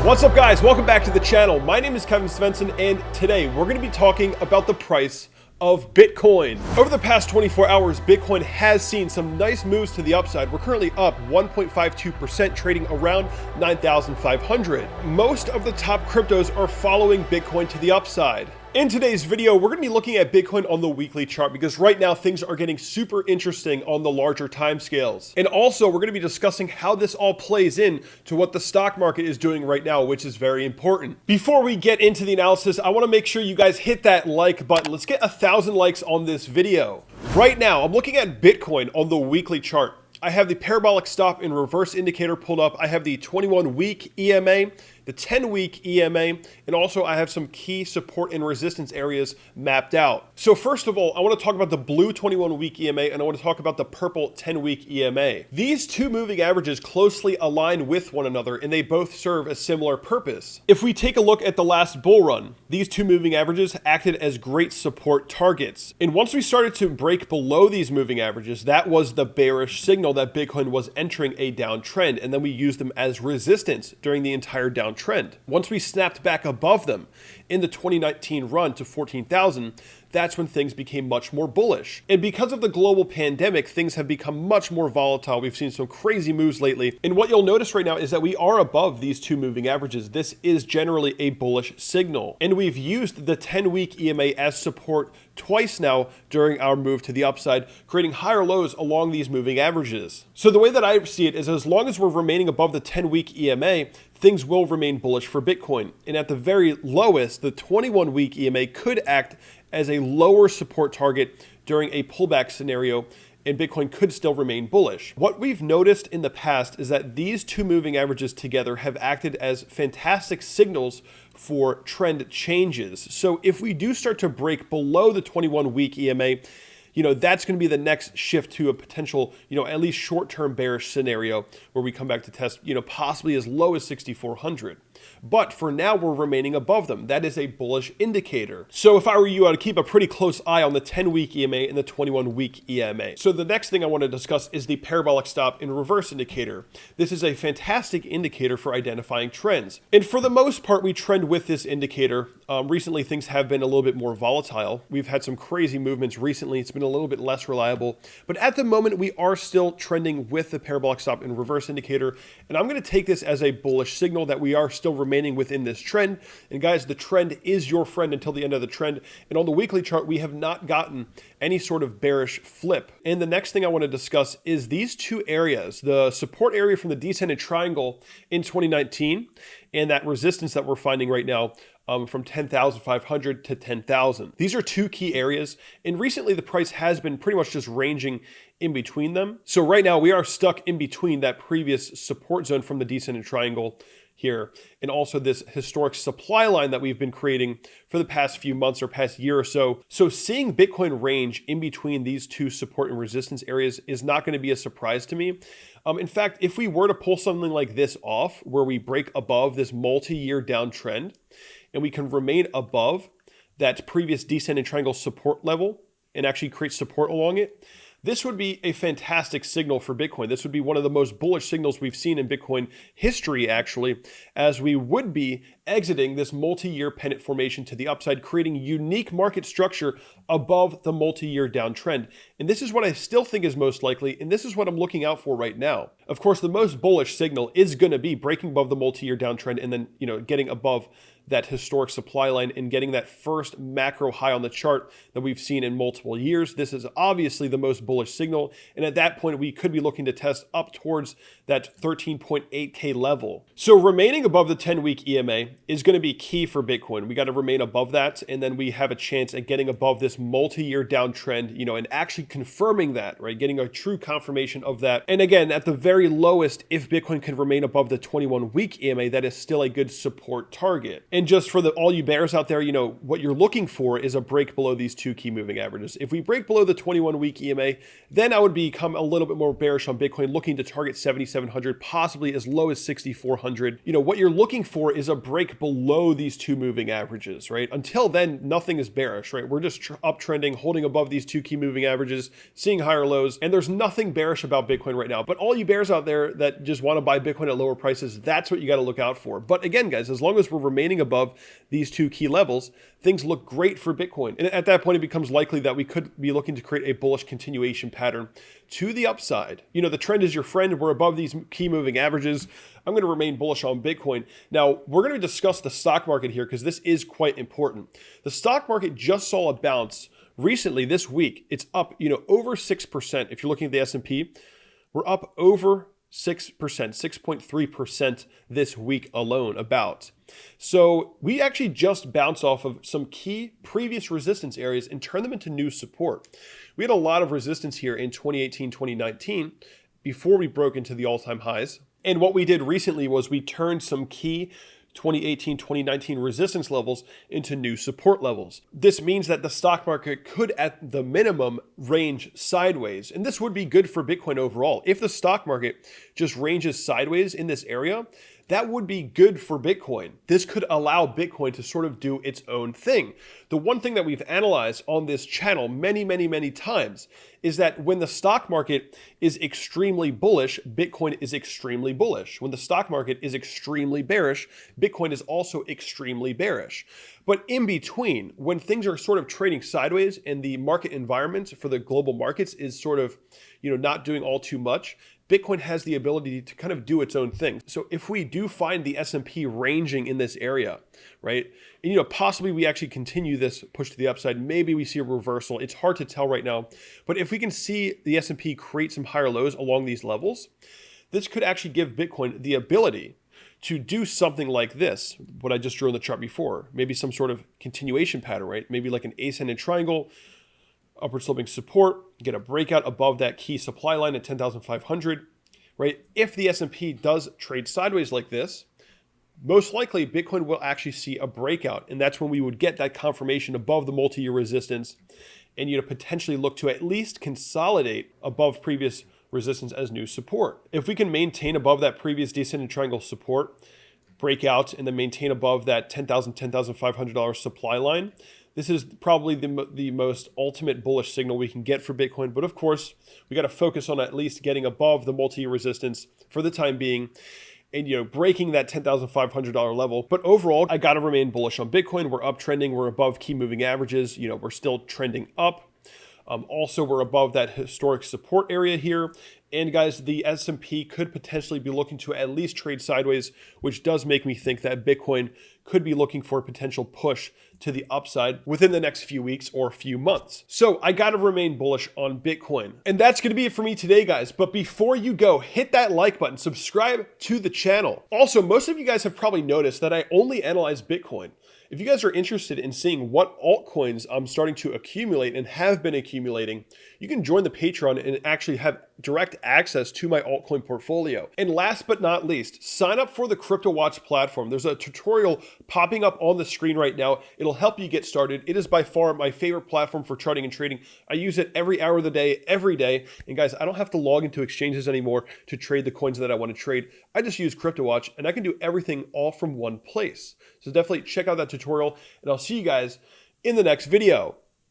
What's up, guys? Welcome back to the channel. My name is Kevin Svenson, and today we're going to be talking about the price of Bitcoin. Over the past 24 hours, Bitcoin has seen some nice moves to the upside. We're currently up 1.52%, trading around 9,500. Most of the top cryptos are following Bitcoin to the upside. In today's video, we're going to be looking at Bitcoin on the weekly chart because right now things are getting super interesting on the larger timescales. And also, we're going to be discussing how this all plays in to what the stock market is doing right now, which is very important. Before we get into the analysis, I want to make sure you guys hit that like button. Let's get 1,000 likes on this video. Right now, I'm looking at Bitcoin on the weekly chart. I have the parabolic stop and reverse indicator pulled up. I have the 21-week EMA, the 10-week EMA, and also I have some key support and resistance areas mapped out. So first of all, I want to talk about the blue 21-week EMA, and I want to talk about the purple 10-week EMA. These two moving averages closely align with one another, and they both serve a similar purpose. If we take a look at the last bull run, these two moving averages acted as great support targets. And once we started to break below these moving averages, that was the bearish signal that Bitcoin was entering a downtrend, and then we used them as resistance during the entire downtrend. Once we snapped back above them in the 2019 run to 14,000, that's when things became much more bullish. And because of the global pandemic, things have become much more volatile. We've seen some crazy moves lately. And what you'll notice right now is that we are above these two moving averages. This is generally a bullish signal. And we've used the 10-week EMA as support twice now during our move to the upside, creating higher lows along these moving averages. So the way that I see it is as long as we're remaining above the 10-week EMA, things will remain bullish for Bitcoin. And at the very lowest, the 21-week EMA could act as a lower support target during a pullback scenario, and Bitcoin could still remain bullish. What we've noticed in the past is that these two moving averages together have acted as fantastic signals for trend changes. So if we do start to break below the 21-week EMA, that's going to be the next shift to a potential, at least short-term bearish scenario where we come back to test, possibly as low as 6,400. But for now, we're remaining above them. That is a bullish indicator. So if I were you, I'd keep a pretty close eye on the 10-week EMA and the 21-week EMA. So the next thing I want to discuss is the parabolic stop and reverse indicator. This is a fantastic indicator for identifying trends. And for the most part, we trend with this indicator. Recently, things have been a little bit more volatile. We've had some crazy movements recently. It's been a little bit less reliable. But at the moment, we are still trending with the parabolic stop and reverse indicator. And I'm going to take this as a bullish signal that we are still remaining within this trend. And guys, the trend is your friend until the end of the trend. And on the weekly chart, we have not gotten any sort of bearish flip. And the next thing I want to discuss is these two areas, the support area from the descending triangle in 2019 and that resistance that we're finding right now from 10,500 to 10,000. These are two key areas. And recently the price has been pretty much just ranging in between them. So right now we are stuck in between that previous support zone from the descending triangle here, and also this historic supply line that we've been creating for the past few months or past year or so. So seeing Bitcoin range in between these two support and resistance areas is not going to be a surprise to me. In fact, if we were to pull something like this off, where we break above this multi-year downtrend, and we can remain above that previous descending triangle support level and actually create support along it, this would be a fantastic signal for Bitcoin. This would be one of the most bullish signals we've seen in Bitcoin history, actually, as we would be exiting this multi-year pennant formation to the upside, creating unique market structure above the multi-year downtrend. And this is what I still think is most likely, and this is what I'm looking out for right now. Of course, the most bullish signal is going to be breaking above the multi-year downtrend and then, getting above that historic supply line and getting that first macro high on the chart that we've seen in multiple years. This is obviously the most bullish signal. And at that point, we could be looking to test up towards that 13.8K level. So remaining above the 10-week EMA is going to be key for Bitcoin. We got to remain above that. And then we have a chance at getting above this multi-year downtrend, and actually confirming that, right? Getting a true confirmation of that. And again, at the very lowest, if Bitcoin can remain above the 21-week EMA, that is still a good support target. And just for all you bears out there, what you're looking for is a break below these two key moving averages. If we break below the 21-week EMA, then I would become a little bit more bearish on Bitcoin, looking to target 7,700, possibly as low as 6,400. What you're looking for is a break below these two moving averages, right? Until then, nothing is bearish, right? We're just uptrending, holding above these two key moving averages, seeing higher lows, and there's nothing bearish about Bitcoin right now. But all you bears out there that just want to buy Bitcoin at lower prices, that's what you got to look out for. But again, guys, as long as we're remaining above these two key levels, things look great for Bitcoin. And at that point, it becomes likely that we could be looking to create a bullish continuation pattern to the upside. The trend is your friend. We're above these key moving averages. I'm going to remain bullish on Bitcoin. Now, we're going to discuss the stock market here because this is quite important. The stock market just saw a bounce recently this week. It's up, over 6%. If you're looking at the S&P, we're up over 6%, 6.3% this week alone about. So we actually just bounced off of some key previous resistance areas and turned them into new support. We had a lot of resistance here in 2018, 2019 before we broke into the all-time highs. And what we did recently was we turned some key 2018, 2019 resistance levels into new support levels. This means that the stock market could, at the minimum, range sideways. And this would be good for Bitcoin overall. If the stock market just ranges sideways in this area, that would be good for Bitcoin. This could allow Bitcoin to sort of do its own thing. The one thing that we've analyzed on this channel many, many, many times is that when the stock market is extremely bullish, Bitcoin is extremely bullish. When the stock market is extremely bearish, Bitcoin is also extremely bearish. But in between, when things are sort of trading sideways and the market environment for the global markets is sort of, not doing all too much, Bitcoin has the ability to kind of do its own thing. So if we do find the S&P ranging in this area, right, and possibly we actually continue this push to the upside, maybe we see a reversal. It's hard to tell right now, but if we can see the S&P create some higher lows along these levels, this could actually give Bitcoin the ability to do something like this, what I just drew in the chart before, maybe some sort of continuation pattern, right? Maybe like an ascendant triangle, upward sloping support, get a breakout above that key supply line at 10,500, right? If the S&P does trade sideways like this, most likely Bitcoin will actually see a breakout. And that's when we would get that confirmation above the multi-year resistance and potentially look to at least consolidate above previous resistance as new support. If we can maintain above that previous descending triangle support, break out, and then maintain above that $10,000, $10,500 supply line, this is probably the most ultimate bullish signal we can get for Bitcoin. But of course, we got to focus on at least getting above the multi-year resistance for the time being and, breaking that $10,500 level. But overall, I got to remain bullish on Bitcoin. We're uptrending. We're above key moving averages. We're still trending up. Also, we're above that historic support area here. And guys, the S&P could potentially be looking to at least trade sideways, which does make me think that Bitcoin could be looking for a potential push to the upside within the next few weeks or few months. So I got to remain bullish on Bitcoin. And that's going to be it for me today, guys. But before you go, hit that like button, subscribe to the channel. Also, most of you guys have probably noticed that I only analyze Bitcoin. If you guys are interested in seeing what altcoins I'm starting to accumulate and have been accumulating, you can join the Patreon and actually have direct access to my altcoin portfolio. And last but not least, sign up for the CryptoWatch platform. There's a tutorial popping up on the screen right now. It'll help you get started. It is by far my favorite platform for charting and trading. I use it every hour of the day, every day. And guys, I don't have to log into exchanges anymore to trade the coins that I want to trade. I just use CryptoWatch and I can do everything all from one place. So definitely check out that tutorial and I'll see you guys in the next video.